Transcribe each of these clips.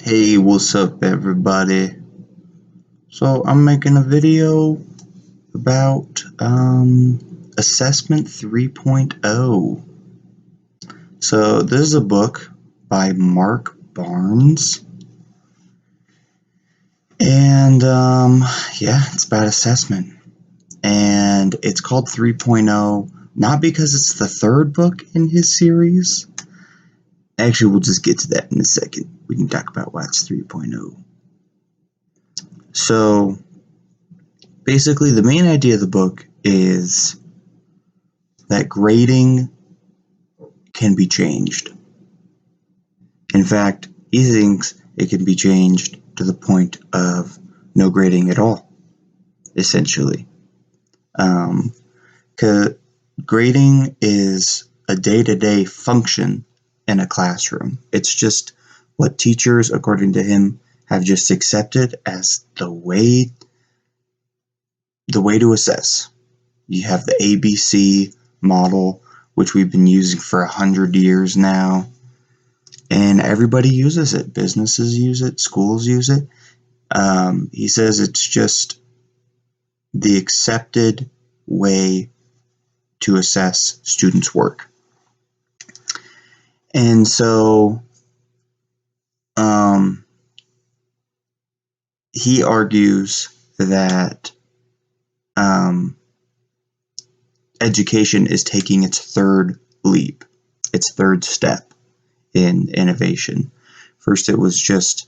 Hey, what's up everybody? So I'm making a video about Assessment 3.0. So this is a book by Mark Barnes. And yeah, it's about assessment. And it's called 3.0, not because it's the third book in his series. Actually, we'll just get to that in a second. We can talk about why it's 3.0. So basically, the main idea of the book is that grading can be changed. In fact, he thinks it can be changed to the point of no grading at all, essentially. Grading is a day-to-day function in a classroom. It's just what teachers, according to him, have just accepted as the way to assess. You have the ABC model, which we've been using for 100 years now, and everybody uses it. Businesses use it, schools use it. He says it's just the accepted way to assess students' work. And so he argues that education is taking its third leap, its third step in innovation. First, it was just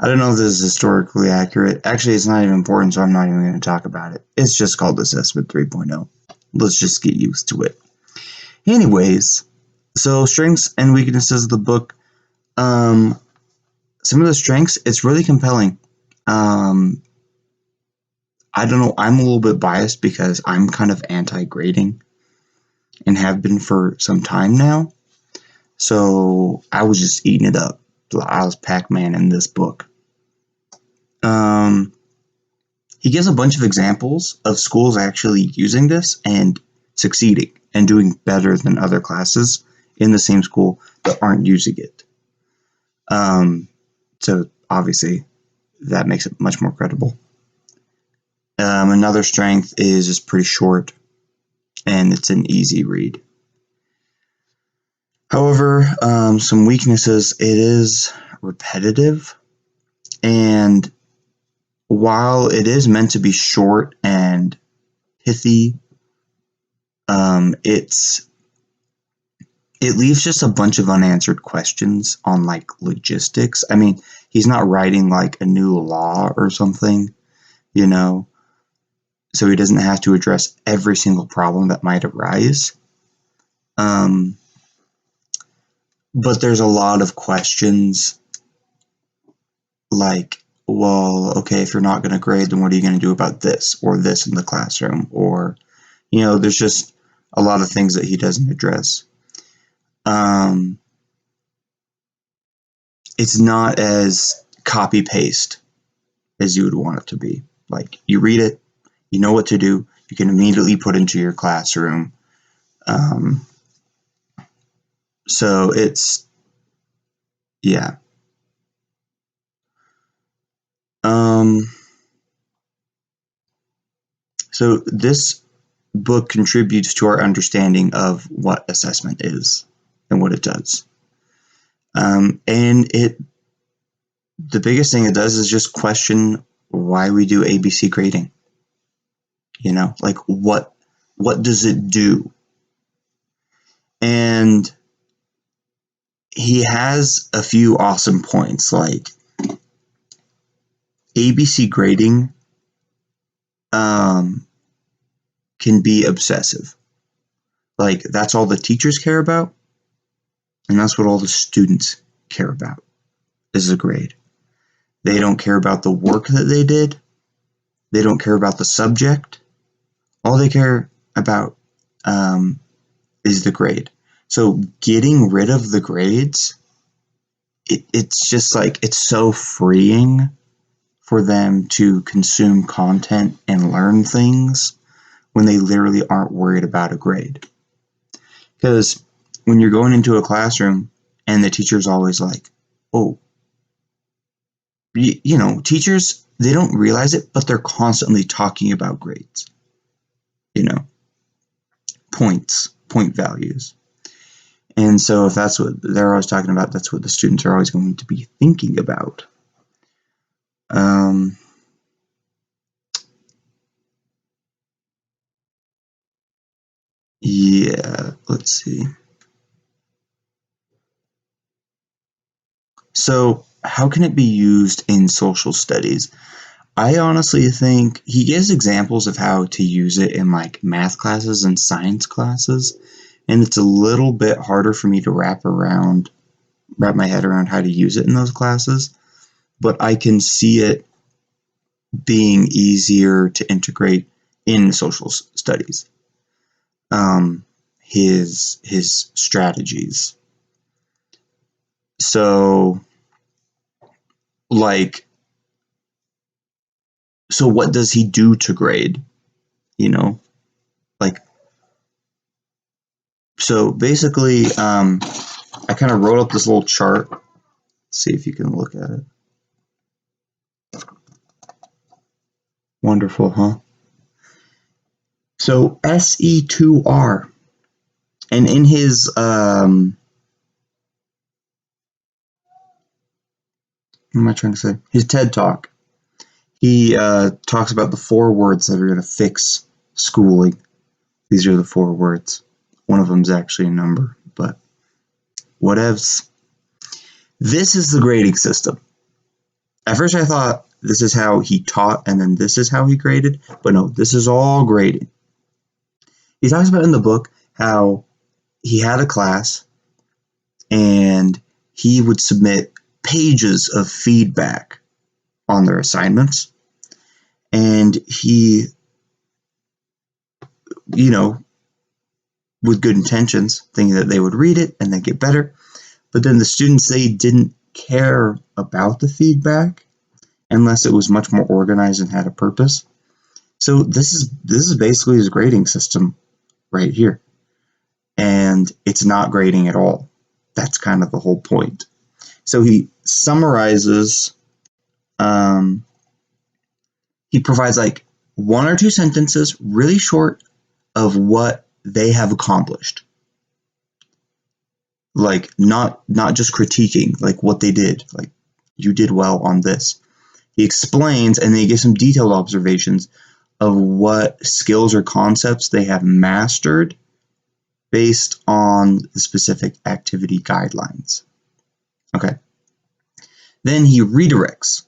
I don't know if this is historically accurate. Actually, it's not even important, so I'm not even going to talk about it. It's just called Assessment 3.0. Let's just get used to it. Anyways, so strengths and weaknesses of the book. Some of the strengths, it's really compelling. I don't know, I'm a little bit biased because I'm kind of anti-grading and have been for some time now. So I was just eating it up. I was Pac-Man in this book. He gives a bunch of examples of schools actually using this and succeeding and doing better than other classes in the same school that aren't using it. So obviously that makes it much more credible. Another strength is it's pretty short and it's an easy read. However, some weaknesses, it is repetitive, and while it is meant to be short and pithy, it leaves just a bunch of unanswered questions on like logistics. I mean, he's not writing like a new law or something, you know, so he doesn't have to address every single problem that might arise. But there's a lot of questions like, well, okay, if you're not going to grade, then what are you going to do about this or this in the classroom? Or, you know, there's just a lot of things that he doesn't address. It's not as copy-paste as you would want it to be. Like, you read it, you know what to do, you can immediately put into your classroom. So it's, yeah. So this book contributes to our understanding of what assessment is and what it does. And the biggest thing it does is just question why we do ABC grading. You know, like what does it do? And he has a few awesome points, like ABC grading can be obsessive. Like, that's all the teachers care about, and that's what all the students care about, is a grade. They don't care about the work that they did. They don't care about the subject. All they care about is the grade. So getting rid of the grades, it's just like, it's so freeing for them to consume content and learn things when they literally aren't worried about a grade. Because when you're going into a classroom and the teacher's always like, oh, teachers, they don't realize it, but they're constantly talking about grades, point values. And so if that's what they're always talking about, that's what the students are always going to be thinking about. Yeah, let's see. So how can it be used in social studies? I honestly think he gives examples of how to use it in like math classes and science classes, and it's a little bit harder for me to wrap my head around how to use it in those classes, but I can see it being easier to integrate in social studies. His strategies. So what does he do to grade? Like, so basically, I kind of wrote up this little chart. Let's see if you can look at it. Wonderful, huh? So SE2R, and in his what am I trying to say? His TED Talk, he talks about the 4 words that are going to fix schooling. These are the 4 words. One of them is actually a number, but whatevs. This is the grading system. At first I thought this is how he taught and then this is how he graded, but no, this is all grading. He talks about in the book how he had a class and he would submit pages of feedback on their assignments, and he, with good intentions, thinking that they would read it and then get better, but then the students, they didn't care about the feedback unless it was much more organized and had a purpose. So this is basically his grading system right here, and it's not grading at all. That's kind of the whole point. So he summarizes. He provides like 1 or 2 sentences, really short, of what they have accomplished. Like not just critiquing like what they did. Like, you did well on this. He explains and then he gives some detailed observations of what skills or concepts they have mastered based on the specific activity guidelines. Okay. Then he redirects.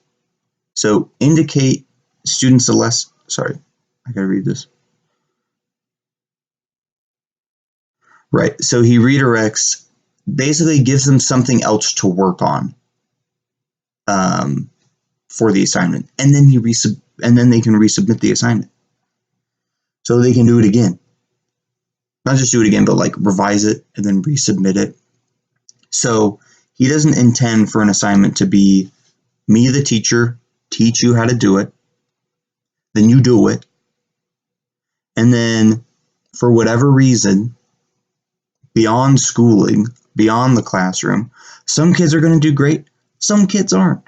So indicate students a less. Sorry, I gotta read this. Right. So he redirects, basically gives them something else to work on for the assignment, and then they can resubmit the assignment, so they can do it again. Not just do it again, but like revise it and then resubmit it. So he doesn't intend for an assignment to be me, the teacher, teach you how to do it, then you do it, and then for whatever reason, beyond schooling, beyond the classroom, some kids are going to do great, some kids aren't.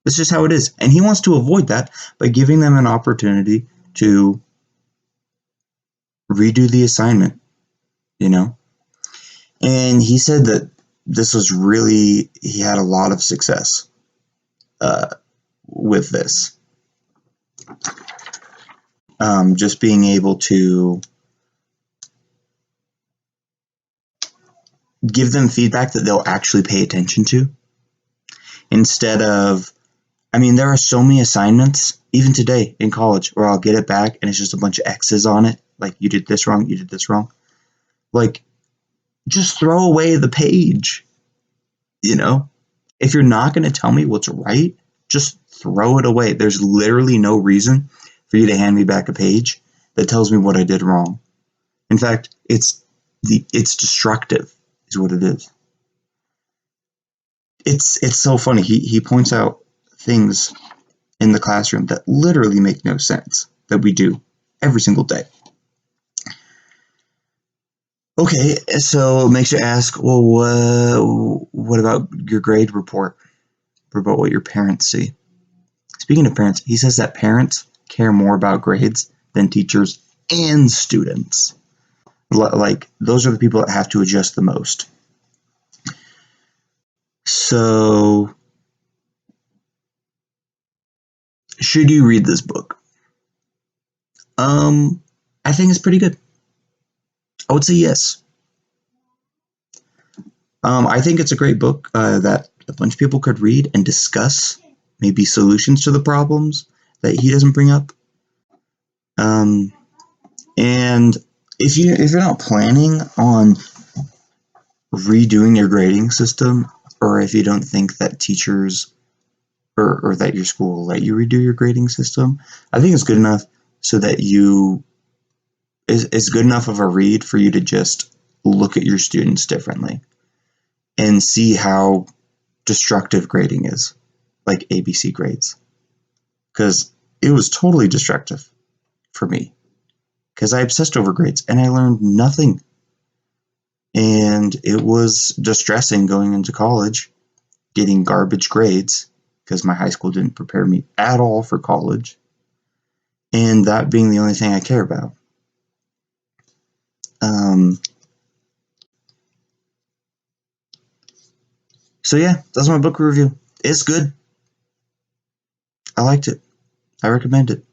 That's just how it is. And he wants to avoid that by giving them an opportunity to redo the assignment, And he said that he had a lot of success with this. Just being able to give them feedback that they'll actually pay attention to, instead of, there are so many assignments, even today in college, where I'll get it back and it's just a bunch of X's on it. Like, you did this wrong, you did this wrong. Like, just throw away the page, If you're not going to tell me what's right, just throw it away. There's literally no reason for you to hand me back a page that tells me what I did wrong. In fact, it's destructive, is what it is. It's so funny. He points out things in the classroom that literally make no sense that we do every single day. Okay, so it makes you ask, well, what about your grade report? What about what your parents see? Speaking of parents, he says that parents care more about grades than teachers and students. Like, those are the people that have to adjust the most. So, should you read this book? Um, I think it's pretty good. I would say yes. I think it's a great book that a bunch of people could read and discuss maybe solutions to the problems that he doesn't bring up. Um, and if you're not planning on redoing your grading system, or if you don't think that teachers or that your school will let you redo your grading system, I think it's good enough so that it's good enough of a read for you to just look at your students differently and see how destructive grading is, like ABC grades, because it was totally destructive for me because I obsessed over grades and I learned nothing. And it was distressing going into college, getting garbage grades because my high school didn't prepare me at all for college, and that being the only thing I care about. Um, so yeah, that's my book review. It's good. I liked it. I recommend it.